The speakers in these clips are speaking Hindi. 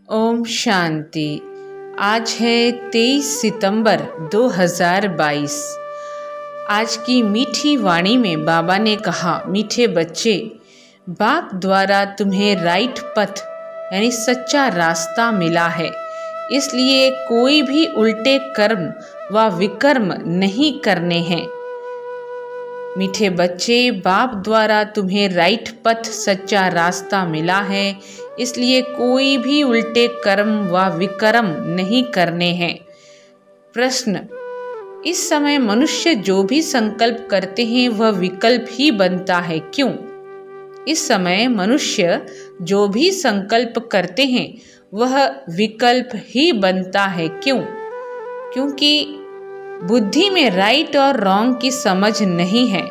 ओम शांति। आज है 23 सितंबर 2022। आज की मीठी वाणी में बाबा ने कहा, मीठे बच्चे, बाप द्वारा तुम्हें राइट पथ यानी सच्चा रास्ता मिला है, इसलिए कोई भी उल्टे कर्म व विकर्म नहीं करने हैं। मीठे बच्चे, बाप द्वारा तुम्हें राइट पथ सच्चा रास्ता मिला है, इसलिए कोई भी उल्टे कर्म व विकर्म नहीं करने हैं। प्रश्न: इस समय मनुष्य जो भी संकल्प करते हैं वह विकल्प ही बनता है, क्यों? इस समय मनुष्य जो भी संकल्प करते हैं वह विकल्प ही बनता है, क्यों? क्योंकि बुद्धि में राइट और रॉन्ग की समझ नहीं है।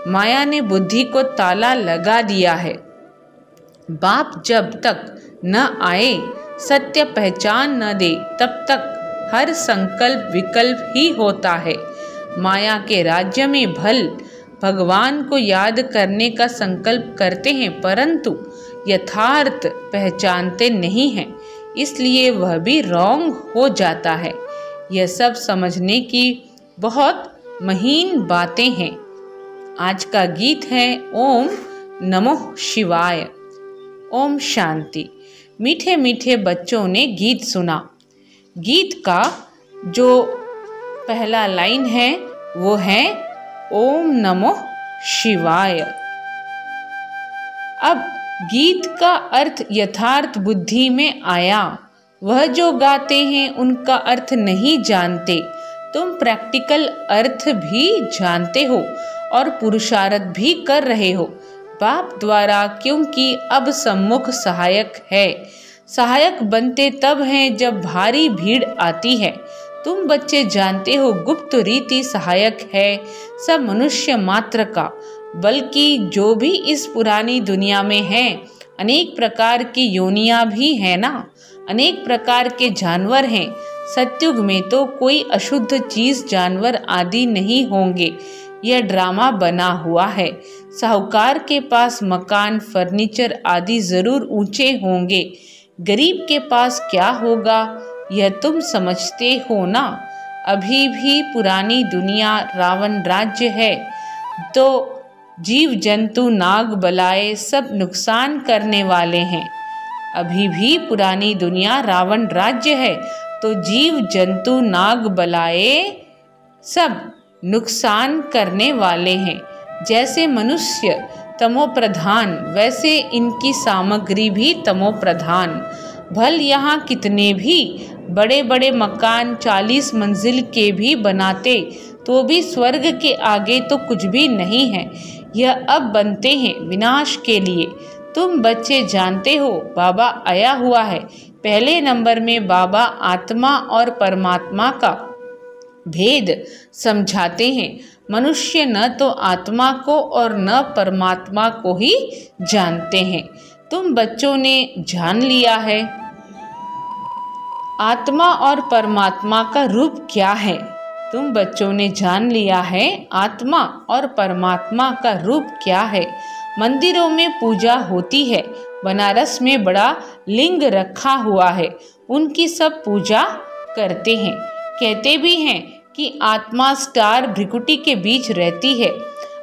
माया ने बुद्धि को ताला लगा दिया है। बाप जब तक न आए, सत्य पहचान न दे, तब तक हर संकल्प विकल्प ही होता है। माया के राज्य में भल भगवान को याद करने का संकल्प करते हैं, परंतु यथार्थ पहचानते नहीं हैं, इसलिए वह भी रॉन्ग हो जाता है। यह सब समझने की बहुत महीन बातें हैं। आज का गीत है ओम नमो शिवाय। ओम शांति। मीठे मीठे बच्चों ने गीत सुना। गीत का जो पहला लाइन है वो है ओम नमो शिवाय। अब गीत का अर्थ यथार्थ बुद्धि में आया। वह जो गाते हैं उनका अर्थ नहीं जानते। तुम प्रैक्टिकल अर्थ भी जानते हो और पुरुषार्थ भी कर रहे हो बाप द्वारा, क्योंकि अब सम्मुख सहायक है। सहायक बनते तब हैं जब भारी भीड़ आती है। तुम बच्चे जानते हो गुप्त रीति सहायक है सब मनुष्य मात्र का, बल्कि जो भी इस पुरानी दुनिया में है, अनेक प्रकार की योनियां भी है ना, अनेक प्रकार के जानवर हैं। सत्युग में तो कोई अशुद्ध चीज जानवर आदि नहीं होंगे। यह ड्रामा बना हुआ है। साहूकार के पास मकान फर्नीचर आदि जरूर ऊंचे होंगे, गरीब के पास क्या होगा यह तुम समझते हो ना। अभी भी पुरानी दुनिया रावण राज्य है, तो जीव जंतु नाग बलाए सब नुकसान करने वाले हैं। अभी भी पुरानी दुनिया रावण राज्य है, तो जीव जंतु नाग बलाए सब नुकसान करने वाले हैं। जैसे मनुष्य तमो प्रधान, वैसे इनकी सामग्री भी तमो प्रधान। भल यहाँ कितने भी बड़े बड़े मकान 40 मंजिल के भी बनाते, तो भी स्वर्ग के आगे तो कुछ भी नहीं है। यह अब बनते हैं विनाश के लिए। तुम बच्चे जानते हो बाबा आया हुआ है। पहले नंबर में बाबा आत्मा और परमात्मा का भेद समझाते हैं। मनुष्य न तो आत्मा को और न परमात्मा को ही जानते हैं। तुम बच्चों ने जान लिया है आत्मा और परमात्मा का रूप क्या है। तुम बच्चों ने जान लिया है आत्मा और परमात्मा का रूप क्या है। मंदिरों में पूजा होती है। बनारस में बड़ा लिंग रखा हुआ है, उनकी सब पूजा करते हैं। कहते भी हैं कि आत्मा स्टार भ्रिकुटी के बीच रहती है।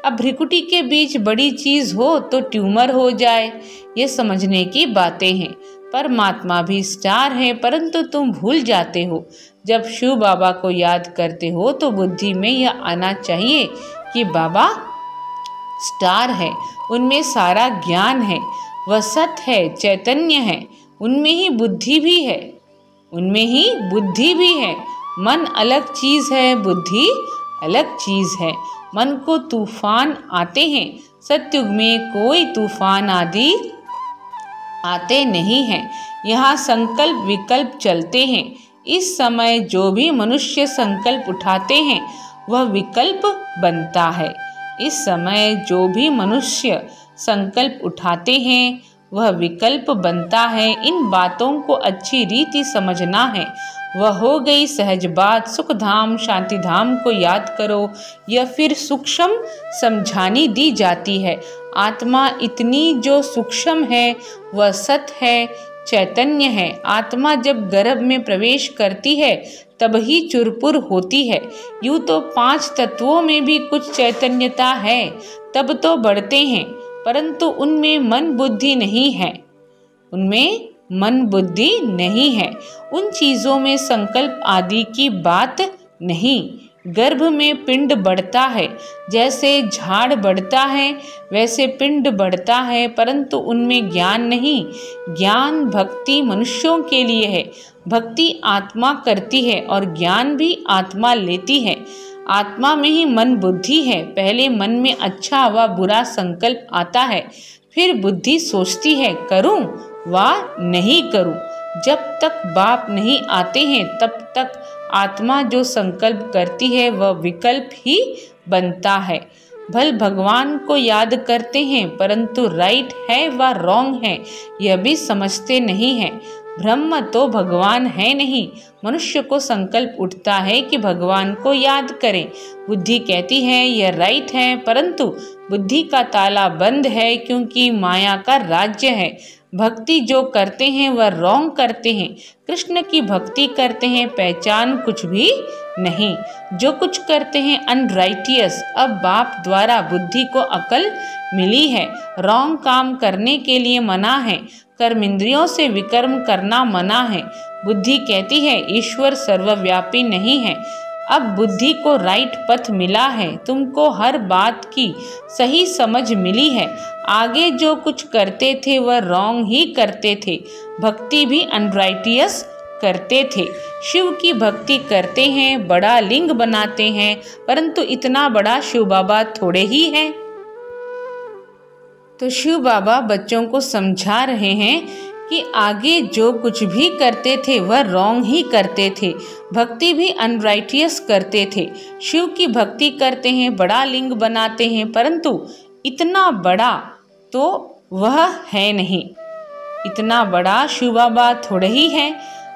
अब भ्रिकुटी के बीच बड़ी चीज हो तो ट्यूमर हो जाए, ये समझने की बातें हैं। परमात्मा भी स्टार है, परंतु तुम भूल जाते हो। जब शिव बाबा को याद करते हो तो बुद्धि में यह आना चाहिए कि बाबा स्टार है, उनमें सारा ज्ञान है, वह सत है, चैतन्य है, उनमें ही बुद्धि भी है, उनमें ही बुद्धि भी है। मन अलग चीज है, बुद्धि अलग चीज है। मन को तूफान आते हैं, सत्युग में कोई तूफान आदि आते नहीं हैं। यहाँ संकल्प विकल्प चलते हैं। इस समय जो भी मनुष्य संकल्प उठाते हैं वह विकल्प बनता है। इस समय जो भी मनुष्य संकल्प उठाते हैं वह विकल्प बनता है। इन बातों को अच्छी रीति समझना है। वह हो गई सहज बात। सुख धाम शांति धाम को याद करो, या फिर सूक्ष्म समझानी दी जाती है। आत्मा इतनी जो सूक्ष्म है वह सत है, चैतन्य है। आत्मा जब गर्भ में प्रवेश करती है तब ही चुरपुर होती है। यूं तो 5 तत्वों में भी कुछ चैतन्यता है, तब तो बढ़ते हैं, परंतु उनमें मन बुद्धि नहीं है। उनमें मन बुद्धि नहीं है। उन चीजों में संकल्प आदि की बात नहीं। गर्भ में पिंड बढ़ता है, जैसे झाड़ बढ़ता है वैसे पिंड बढ़ता है, परंतु उनमें ज्ञान नहीं। ज्ञान भक्ति मनुष्यों के लिए है। भक्ति आत्मा करती है और ज्ञान भी आत्मा लेती है। आत्मा में ही मन बुद्धि है। पहले मन में अच्छा व बुरा संकल्प आता है, फिर बुद्धि सोचती है करूं वा नहीं करूं। जब तक बाप नहीं आते हैं तब तक आत्मा जो संकल्प करती है वह विकल्प ही बनता है। भल भगवान को याद करते हैं, परंतु राइट है व रॉन्ग है यह भी समझते नहीं है। ब्रह्म तो भगवान है नहीं। मनुष्य को संकल्प उठता है कि भगवान को याद करें। बुद्धि कहती है यह राइट है, परंतु बुद्धि का ताला बंद है, क्योंकि माया का राज्य है। भक्ति जो करते हैं वह रॉन्ग करते हैं। कृष्ण की भक्ति करते हैं, पहचान कुछ भी नहीं। जो कुछ करते हैं अनराइटियस। अब बाप द्वारा बुद्धि को अकल मिली है। रॉन्ग काम करने के लिए मना है। कर्मेंद्रियों से विकर्म करना मना है। बुद्धि कहती है ईश्वर सर्वव्यापी नहीं है। अब बुद्धि को राइट पथ मिला है। तुमको हर बात की सही समझ मिली है। आगे जो कुछ करते थे वह रॉन्ग ही करते थे। भक्ति भी अनराइटियस करते थे। शिव की भक्ति करते हैं, बड़ा लिंग बनाते हैं, परंतु इतना बड़ा शिव बाबा थोड़े ही है। तो शिव बाबा बच्चों को समझा रहे हैं कि आगे जो कुछ भी करते थे वह रॉन्ग ही करते थे। भक्ति भी अनराइटियस करते थे। शिव की भक्ति करते हैं, बड़ा लिंग बनाते हैं, परंतु इतना बड़ा तो वह है नहीं। इतना बड़ा शिव बाबा थोड़े ही है।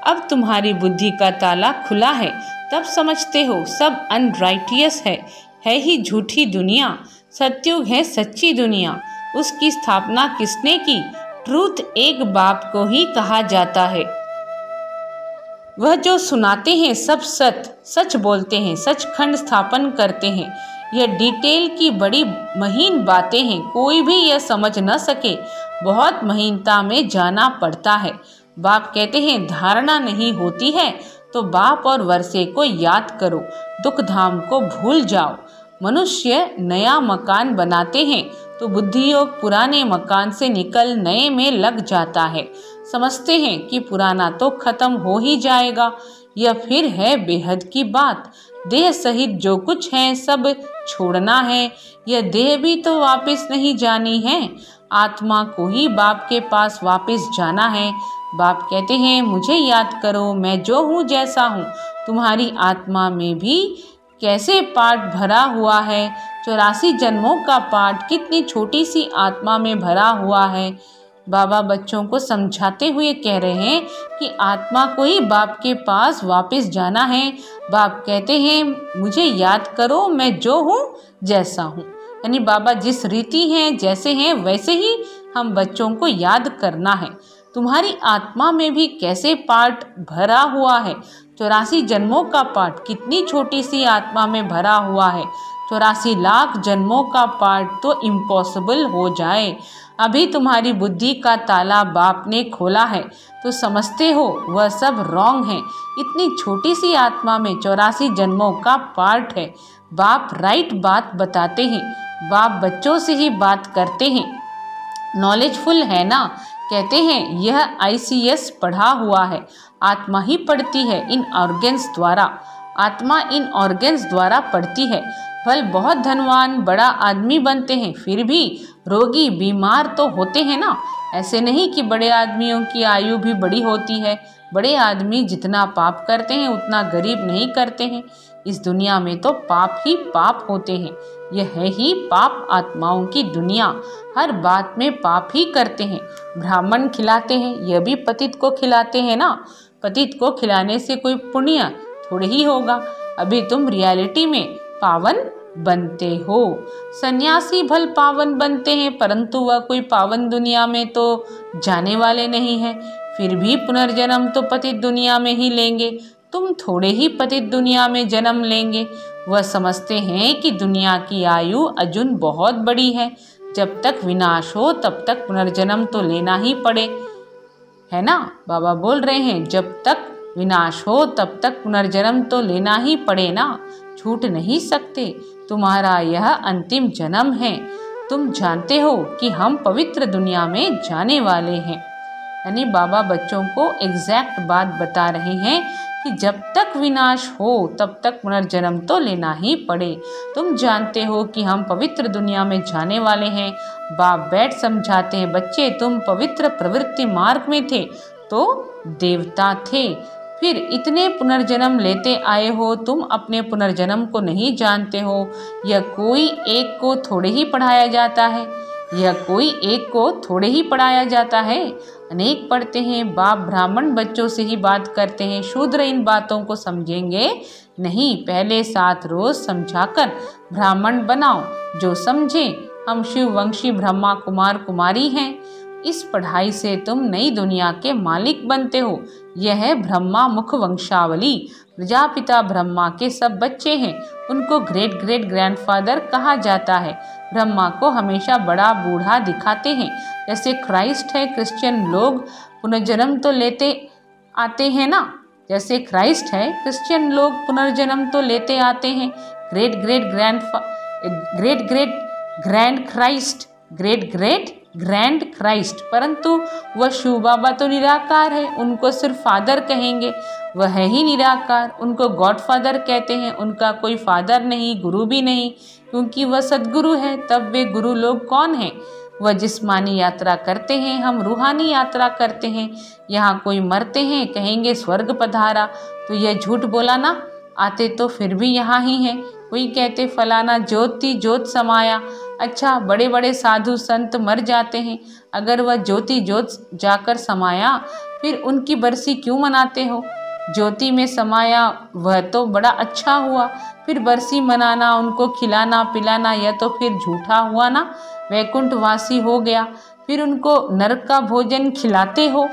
अब तुम्हारी बुद्धि का ताला खुला है, तब समझते हो सब अनराइटियस है ही झूठी दुनिया। सत्युग है सच्ची दुनिया। उसकी स्थापना किसने की? ट्रूथ एक बाप को ही कहा जाता है। वह जो सुनाते हैं सब सच बोलते हैं, सचखंड स्थापन करते हैं। यह डिटेल की बड़ी महीन बातें हैं, कोई भी यह समझ न सके। बहुत महीनता में जाना पड़ता है। बाप कहते हैं धारणा नहीं होती है तो बाप और वर्षे को याद करो, दुख धाम को भूल जाओ। मनुष्य नया मकान बनाते हैं तो बुद्धि योग पुराने मकान से निकल नए में लग जाता है। समझते हैं कि पुराना तो खत्म हो ही जाएगा। यह फिर है बेहद की बात। देह सहित जो कुछ है सब छोड़ना है। यह देह भी तो वापस नहीं जानी है। आत्मा को ही बाप के पास वापस जाना है। बाप कहते हैं मुझे याद करो, मैं जो हूँ जैसा हूँ। तुम्हारी आत्मा में भी कैसे पार्ट भरा हुआ है। 84 जन्मों का पार्ट कितनी छोटी सी आत्मा में भरा हुआ है। बाबा बच्चों को समझाते हुए कह रहे हैं कि आत्मा को ही बाप के पास वापस जाना है। बाप कहते हैं मुझे याद करो, मैं जो हूँ जैसा हूँ। यानी बाबा जिस रीति हैं जैसे हैं वैसे ही हम बच्चों को याद करना है। तुम्हारी आत्मा में भी कैसे पार्ट भरा हुआ है। 84 जन्मों का पार्ट कितनी छोटी सी आत्मा में भरा हुआ है। 84 लाख जन्मों का पार्ट तो इम्पॉसिबल हो जाए। अभी तुम्हारी बुद्धि का ताला बाप ने खोला है तो समझते हो वह सब रॉन्ग है। इतनी छोटी सी आत्मा में 84 जन्मों का पार्ट है। बाप राइट बात बताते हैं। बाप बच्चों से ही बात करते हैं। नॉलेजफुल है ना। कहते हैं यह ICS पढ़ा हुआ है। आत्मा ही पढ़ती है इन ऑर्गन्स द्वारा। आत्मा इन ऑर्गन्स द्वारा पढ़ती है। फल बहुत धनवान बड़ा आदमी बनते हैं, फिर भी रोगी बीमार तो होते हैं ना। ऐसे नहीं कि बड़े आदमियों की आयु भी बड़ी होती है। बड़े आदमी जितना पाप करते हैं उतना गरीब नहीं करते हैं। इस दुनिया में तो पाप ही पाप होते हैं। यह है ही पाप आत्माओं की दुनिया। हर बात में पाप ही करते हैं। ब्राह्मण खिलाते हैं, यह भी पतित को खिलाते हैं ना। पतित को खिलाने से कोई पुण्य थोड़ी ही होगा। अभी तुम रियलिटी में पावन बनते हो। सन्यासी भल पावन बनते हैं, परंतु वह कोई पावन दुनिया में तो जाने वाले नहीं है। फिर भी पुनर्जन्म तो पतित दुनिया में ही लेंगे। तुम थोड़े ही पतित दुनिया में जन्म लेंगे। वह समझते हैं कि दुनिया की आयु अजुन बहुत बड़ी है, जब तक विनाश हो तब तक पुनर्जन्म तो लेना ही पड़े, है ना। बाबा बोल रहे हैं जब तक विनाश हो तब तक पुनर्जन्म तो लेना ही पड़े ना, छूट नहीं सकते। तुम्हारा यह अंतिम जन्म है। तुम जानते हो कि हम पवित्र दुनिया में जाने वाले हैं। यानी बाबा बच्चों को एग्जैक्ट बात बता रहे हैं कि जब तक विनाश हो तब तक पुनर्जन्म तो लेना ही पड़े। तुम जानते हो कि हम पवित्र दुनिया में जाने वाले हैं। बाप बैठ समझाते हैं, बच्चे तुम पवित्र प्रवृत्ति मार्ग में थे तो देवता थे, फिर इतने पुनर्जन्म लेते आए हो। तुम अपने पुनर्जन्म को नहीं जानते हो। यह कोई एक को थोड़े ही पढ़ाया जाता है, यह कोई एक को थोड़े ही पढ़ाया जाता है, अनेक पढ़ते हैं। बाप ब्राह्मण बच्चों से ही बात करते हैं, शूद्र इन बातों को समझेंगे नहीं। पहले 7 रोज समझाकर ब्राह्मण बनाओ, जो समझे। हम शिववंशी ब्रह्मा कुमार कुमारी हैं। इस पढ़ाई से तुम नई दुनिया के मालिक बनते हो। यह है ब्रह्मा मुख वंशावली। प्रजापिता ब्रह्मा के सब बच्चे हैं, उनको ग्रेट ग्रेट ग्रैंडफादर कहा जाता है। ब्रह्मा को हमेशा बड़ा बूढ़ा दिखाते हैं, जैसे क्राइस्ट है। क्रिश्चियन लोग पुनर्जन्म तो लेते आते हैं ना, जैसे क्राइस्ट है क्रिश्चियन लोग पुनर्जन्म तो लेते आते हैं। Great great grand Christ, great great grand Christ. परंतु वह शिव बाबा तो निराकार है, उनको सिर्फ फादर कहेंगे। वह है ही निराकार, उनको गॉड फादर कहते हैं। उनका कोई फादर नहीं, गुरु भी नहीं, क्योंकि वह सद्गुरु है। तब वे गुरु लोग कौन हैं? वह जिस्मानी यात्रा करते हैं, हम रूहानी यात्रा करते हैं। यहाँ कोई मरते हैं, कहेंगे स्वर्ग पधारा, तो यह झूठ बोला ना। आते तो फिर भी यहाँ ही हैं। कोई कहते फलाना ज्योति ज्योत समाया। अच्छा, बड़े बड़े साधु संत मर जाते हैं, अगर वह ज्योति ज्योत जाकर समाया फिर उनकी बरसी क्यों मनाते हो? ज्योति में समाया वह तो बड़ा अच्छा हुआ, फिर बरसी मनाना, उनको खिलाना पिलाना, यह तो फिर झूठा हुआ ना। वैकुंठवासी हो गया, फिर उनको नरक का भोजन खिलाते हो।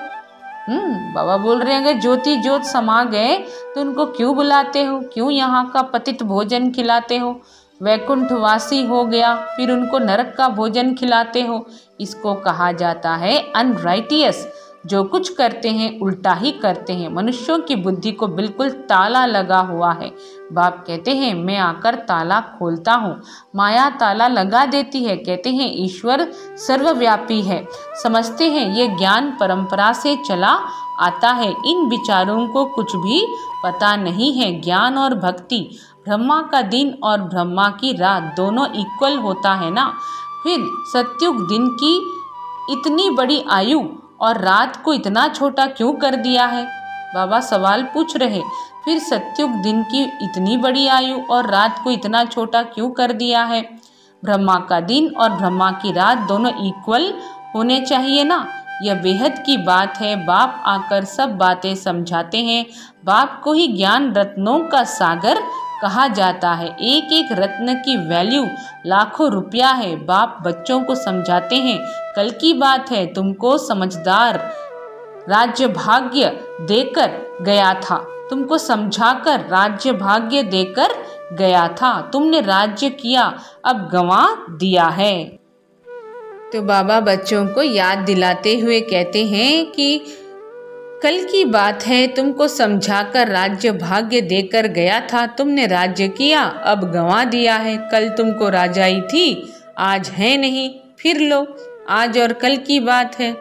बाबा बोल रहे हैं अगर ज्योति ज्योत समा गए तो उनको क्यों बुलाते हो, क्यों यहाँ का पतित भोजन खिलाते हो? वैकुंठवासी हो गया, फिर उनको नरक का भोजन खिलाते हो। इसको कहा जाता है अनराइटियस। जो कुछ करते हैं उल्टा ही करते हैं। मनुष्यों की बुद्धि को बिल्कुल ताला लगा हुआ है। बाप कहते हैं मैं आकर ताला खोलता हूँ, माया ताला लगा देती है। कहते हैं ईश्वर सर्वव्यापी है। समझते हैं ये ज्ञान परंपरा से चला आता है। इन विचारों को कुछ भी पता नहीं है। ज्ञान और भक्ति, ब्रह्मा का दिन और ब्रह्मा की रात दोनों इक्वल होता है ना। फिर सत्युग दिन की इतनी बड़ी आयु और रात को इतना छोटा क्यों कर दिया है? बाबा सवाल पूछ रहे, फिर सत्युग दिन की इतनी बड़ी आयु और रात को इतना छोटा क्यों कर दिया है? ब्रह्मा का दिन और ब्रह्मा की रात दोनों इक्वल होने चाहिए ना। यह बेहद की बात है। बाप आकर सब बातें समझाते हैं। बाप को ही ज्ञान रत्नों का सागर कहा जाता है। एक एक रत्न की वैल्यू लाखों रुपया है। बाप बच्चों को समझाते हैं कल की बात है, तुमको समझदार राज्य भाग्य देकर गया था, तुमको समझाकर राज्य भाग्य देकर गया था, तुमने राज्य किया अब गंवा दिया है। तो बाबा बच्चों को याद दिलाते हुए कहते हैं कि कल की बात है, तुमको समझाकर राज्य भाग्य देकर गया था, तुमने राज्य किया अब गंवा दिया है। कल तुमको राजाई थी, आज है नहीं, फिर लो। आज और कल की बात है।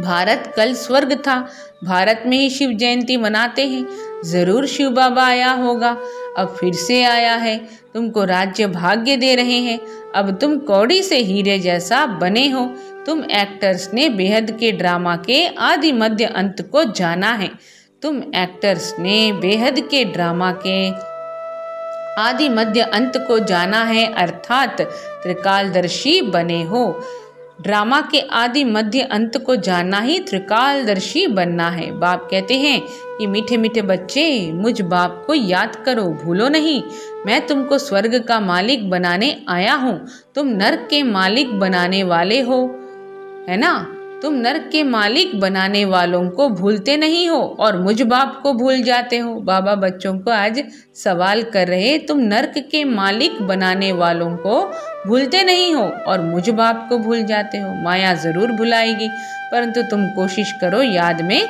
भारत कल स्वर्ग था, भारत में ही शिव जयंती मनाते हैं। जरूर शिव बाबा आया होगा, अब फिर से आया है, तुमको राज्य भाग्य दे रहे हैं। अब तुम कौड़ी से हीरे जैसा बने हो। तुम एक्टर्स ने बेहद के ड्रामा के आदि मध्य अंत को जाना है। तुम एक्टर्स ने बेहद के ड्रामा के आदि मध्य अंत को जाना है, अर्थात त्रिकालदर्शी बने हो। ड्रामा के आदि मध्य अंत को जानना ही त्रिकालदर्शी बनना है। बाप कहते हैं कि मीठे मीठे बच्चे मुझ बाप को याद करो, भूलो नहीं। मैं तुमको स्वर्ग का मालिक बनाने आया हूँ, तुम नर्क के मालिक बनाने वाले हो, है ना। तुम नर्क के मालिक बनाने वालों को भूलते नहीं हो और मुझ बाप को भूल जाते हो। बाबा बच्चों को आज सवाल कर रहे, तुम नर्क के मालिक बनाने वालों को भूलते नहीं हो और मुझ बाप को भूल जाते हो। माया जरूर भुलाएगी, परंतु तुम कोशिश करो याद में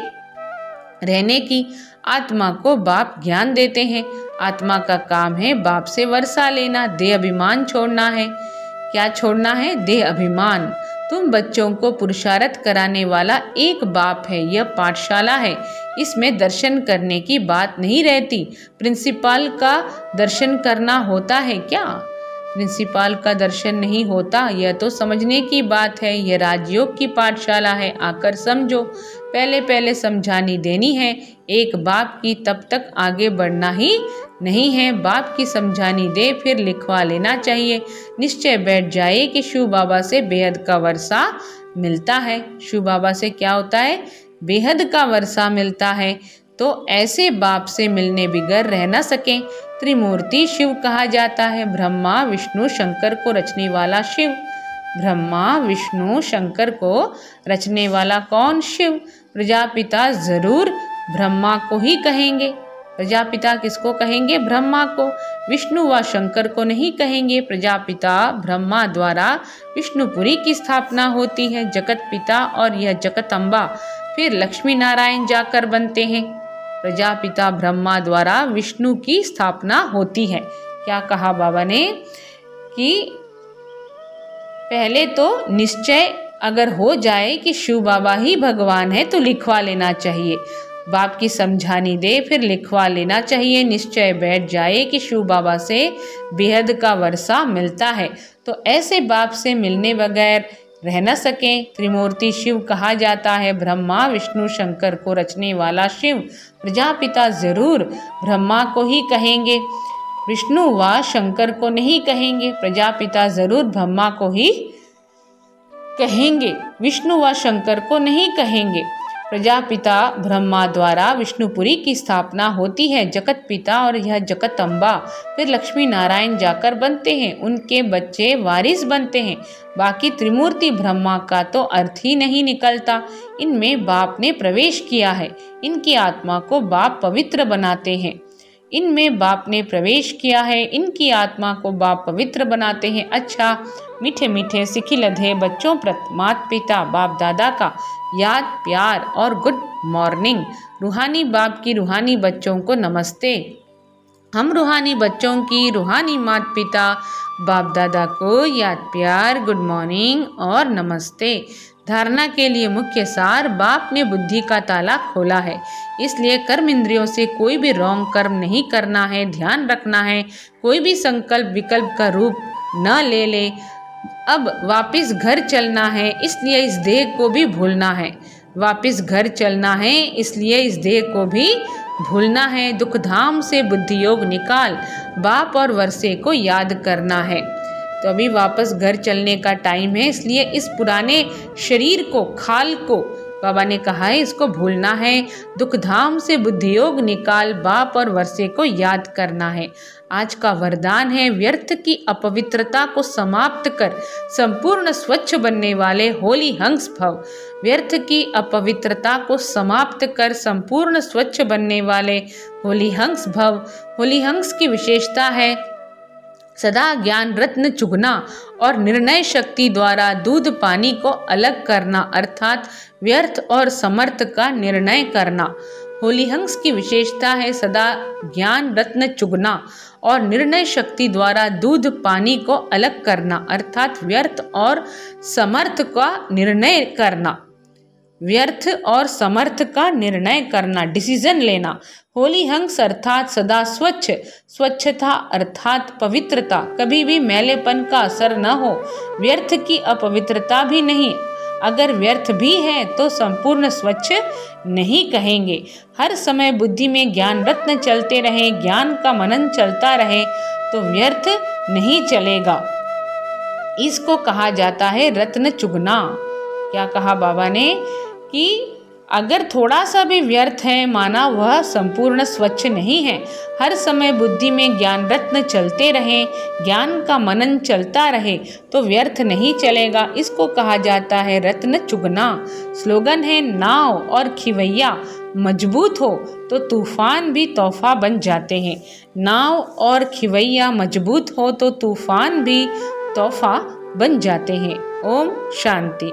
रहने की। आत्मा को बाप ज्ञान देते हैं। आत्मा का काम है बाप से वर्षा लेना, देह अभिमान छोड़ना है। क्या छोड़ना है? देह अभिमान। तुम बच्चों को पुरुषार्थ कराने वाला एक बाप है। यह पाठशाला है, इसमें दर्शन करने की बात नहीं रहती। प्रिंसिपल का दर्शन करना होता है क्या? प्रिंसिपल का दर्शन नहीं होता, यह तो समझने की बात है। यह राजयोग की पाठशाला है, आकर समझो। पहले पहले समझानी देनी है। एक बाप की तब तक आगे बढ़ना ही नहीं है। बाप की समझानी दे, फिर लिखवा लेना चाहिए। निश्चय बैठ जाए कि शिव बाबा से बेहद का वर्षा मिलता है। शिव बाबा से क्या होता है? बेहद का वर्षा मिलता है। तो ऐसे बाप से मिलने बिगर रह न सके। त्रिमूर्ति शिव कहा जाता है। ब्रह्मा विष्णु शंकर को रचने वाला शिव। ब्रह्मा विष्णु शंकर को रचने वाला कौन? शिव। प्रजापिता जरूर ब्रह्मा को ही कहेंगे। प्रजापिता किसको कहेंगे? ब्रह्मा को। विष्णु व शंकर को नहीं कहेंगे। प्रजापिता ब्रह्मा द्वारा विष्णुपुरी की स्थापना होती है, जगत पिता और यह जगत अम्बा फिर लक्ष्मी नारायण जाकर बनते हैं। प्रजापिता ब्रह्मा द्वारा विष्णु की स्थापना होती है। क्या कहा बाबा ने कि पहले तो निश्चय अगर हो जाए कि शिव बाबा ही भगवान है तो लिखवा लेना चाहिए। बाप की समझानी दे, फिर लिखवा लेना चाहिए। निश्चय बैठ जाए कि शिव बाबा से बेहद का वर्षा मिलता है। तो ऐसे बाप से मिलने बगैर रह न सके। त्रिमूर्ति शिव कहा जाता है। ब्रह्मा विष्णु शंकर को रचने वाला शिव। प्रजापिता जरूर ब्रह्मा को ही कहेंगे, विष्णु व शंकर को नहीं कहेंगे। प्रजापिता जरूर ब्रह्मा को ही कहेंगे, विष्णु व शंकर को नहीं कहेंगे। प्रजापिता ब्रह्मा द्वारा विष्णुपुरी की स्थापना होती है, जगत पिता और यह जगत अम्बा फिर लक्ष्मी नारायण जाकर बनते हैं। उनके बच्चे वारिस बनते हैं। बाकी त्रिमूर्ति ब्रह्मा का तो अर्थ ही नहीं निकलता। इनमें बाप ने प्रवेश किया है। इनकी आत्मा को बाप पवित्र बनाते हैं। इनमें बाप ने प्रवेश किया है, इनकी आत्मा को बाप पवित्र बनाते हैं। अच्छा, मीठे मीठे सिखी लधे बच्चों प्रति माता पिता बाप दादा का याद प्यार और गुड मॉर्निंग। रूहानी बाप की रूहानी बच्चों को नमस्ते। हम रूहानी बच्चों की रूहानी माता पिता बाप दादा को याद प्यार, गुड मॉर्निंग और नमस्ते। धारणा के लिए मुख्य सार, बाप ने बुद्धि का ताला खोला है, इसलिए कर्म इंद्रियों से कोई भी रॉन्ग कर्म नहीं करना है। ध्यान रखना है कोई भी संकल्प विकल्प का रूप न ले ले। अब वापस घर चलना है, इसलिए इस देह को भी भूलना है। वापस घर चलना है, इसलिए इस देह को भी भूलना है। दुख धाम से बुद्धि योग निकाल, बाप और वर्षे को याद करना है। तो अभी वापस घर चलने का टाइम है, इसलिए इस पुराने शरीर को, खाल को बाबा ने कहा है इसको भूलना है। दुख धाम से बुद्धि योग निकाल, बाप और वर्षे को याद करना है। आज का वरदान है, व्यर्थ की अपवित्रता को समाप्त कर संपूर्ण स्वच्छ बनने वाले होली हंस भव। व्यर्थ की अपवित्रता को समाप्त कर संपूर्ण स्वच्छ बनने वाले होली हंस भव। होली हंस की विशेषता है सदा ज्ञान रत्न चुगना और निर्णय शक्ति द्वारा दूध पानी को अलग करना, अर्थात व्यर्थ और समर्थ का निर्णय करना। होलीहंस की विशेषता है सदा ज्ञान रत्न चुगना और निर्णय शक्ति द्वारा दूध पानी को अलग करना, अर्थात व्यर्थ और समर्थ का निर्णय करना। व्यर्थ और समर्थ का निर्णय करना, डिसीजन लेना। होलीहंस अर्थात सदा स्वच्छ, स्वच्छता अर्थात पवित्रता, कभी भी मैलेपन का असर न हो। व्यर्थ की अपवित्रता भी नहीं, अगर व्यर्थ भी है तो संपूर्ण स्वच्छ नहीं कहेंगे। हर समय बुद्धि में ज्ञान रत्न चलते रहे, ज्ञान का मनन चलता रहे तो व्यर्थ नहीं चलेगा। इसको कहा जाता है रत्न चुगना। क्या कहा बाबा ने कि अगर थोड़ा सा भी व्यर्थ है माना वह संपूर्ण स्वच्छ नहीं है। हर समय बुद्धि में ज्ञान रत्न चलते रहें, ज्ञान का मनन चलता रहे तो व्यर्थ नहीं चलेगा। इसको कहा जाता है रत्न चुगना। स्लोगन है नाव और खिवैया मजबूत हो तो तूफान भी तोहफा बन जाते हैं। नाव और खिवैया मजबूत हो तो तूफान भी तोहफा बन जाते हैं। ओम शांति।